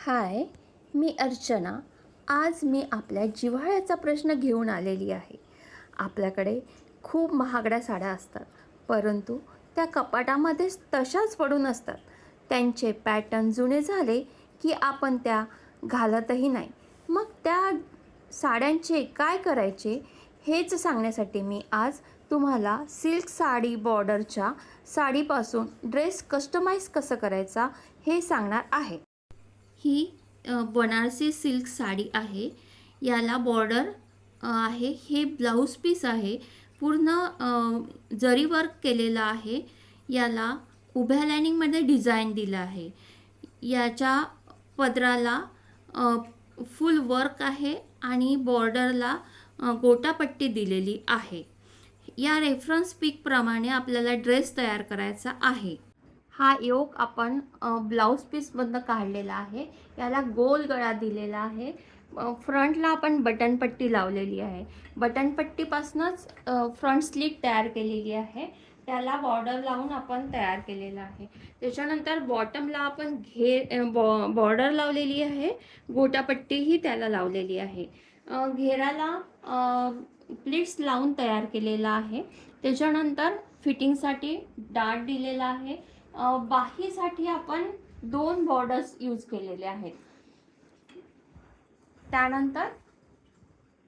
हाय, मी अर्चना. आज मी आपल्या जिव्हाळ्याचा प्रश्न घेऊन आलेली आहे. आपल्याकडे खूप महागड्या साड्या असतात, परंतु त्या कपाटामध्येच तशाच पडून असतात. त्यांचे पॅटर्न जुने झाले की आपण त्या घालतही नाही. मग त्या साड्यांचे काय करायचे हेच सांगण्यासाठी मी आज तुम्हाला सिल्क साडी बॉर्डरच्या साडीपासून ड्रेस कस्टमाइज कसं करायचा हे सांगणार आहे. ही बनारसी सिल्क साडी आहे. याला बॉर्डर आहे. हे ब्लाऊज पीस आहे. पूर्ण जरी वर्क केलेलं आहे. याला उभ्या लाईनिंगमध्ये डिझाईन दिलं आहे. याच्या पदराला फुल वर्क आहे आणि बॉर्डरला गोटापट्टी दिलेली आहे. या रेफरन्स पिकप्रमाणे आपल्याला ड्रेस तयार करायचा आहे. हा योक आपण ब्लाऊज पीसमधनं काढलेला आहे. याला गोल गळा दिलेला आहे. फ्रंटला आपण बटनपट्टी लावलेली आहे. बटनपट्टीपासूनच फ्रंट स्लीट तयार केलेली आहे. त्याला बॉर्डर लावून आपण तयार केलेला आहे. त्याच्यानंतर बॉटमला आपण बॉर्डर लावलेली आहे. गोटापट्टीही त्याला लावलेली आहे. घेराला प्लीट्स लावून तयार केलेला आहे. त्याच्यानंतर फिटिंगसाठी डाट दिलेला आहे. बाहीसाठी आपण 2 बॉर्डर्स यूज केलेले आहेत. त्यानंतर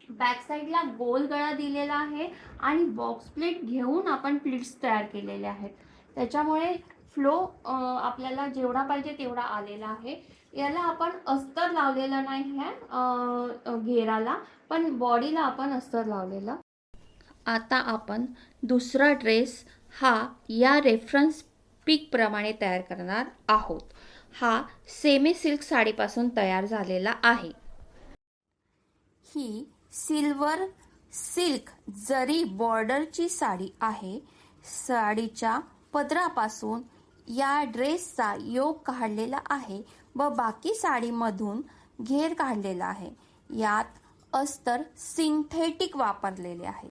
बॅक साईडला गोल गळा दिलेला आहे आणि बॉक्स प्लेट घेऊन आपण प्लीट्स तयार केलेले आहेत. त्याच्यामुळे फ्लो आपल्याला जेवढा पाहिजे तेवढा आलेला आहे. याला आपण अस्तर लावलेलं नाही आहे घेराला, पण बॉडीला आपण अस्तर लावलेलं. आता आपण दुसरा ड्रेस हा या रेफरन्स पीकप्रमाणे तयार करणार आहोत. हा सेमी सिल्क साडीपासून तयार झालेला आहे. ही सिल्वर सिल्क जरी बॉर्डरची साडी आहे. साडीच्या पदरापासून या ड्रेसचा योक काढलेला आहे व बाकी साडीमधून घेर काढलेला आहे. यात अस्तर सिंथेटिक वापरलेले आहे.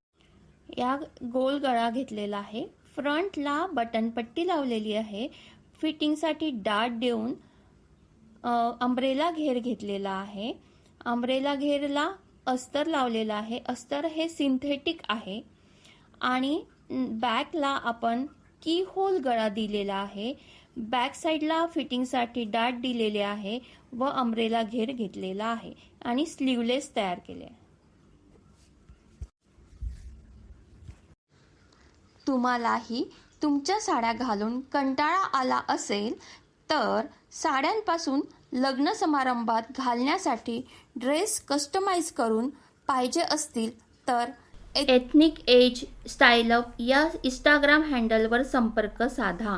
या गोल गळा घेतलेला आहे. फ्रंटला बटनपट्टी लावलेली आहे. फिटिंगसाठी डाट देऊन अंब्रेला घेर घेतलेला आहे. अंब्रेला घेरला अस्तर लावलेला आहे. अस्तर हे सिंथेटिक आहे आणि बॅकला आपण की होल गळा दिलेला आहे. बॅक साईडला फिटिंगसाठी डाट दिलेले आहे व अंब्रेला घेर घेतलेला आहे आणि स्लीवलेस तयार केले. तुम्हालाही तुमच्या साड्या घालून कंटाळा आला असेल तर साड्यांपासून लग्न समारंभात घालण्यासाठी ड्रेस कस्टमाइज करून पाहिजे असतील तर एथनिक एज स्टाईल अप या इंस्टाग्राम हँडलवर संपर्क साधा.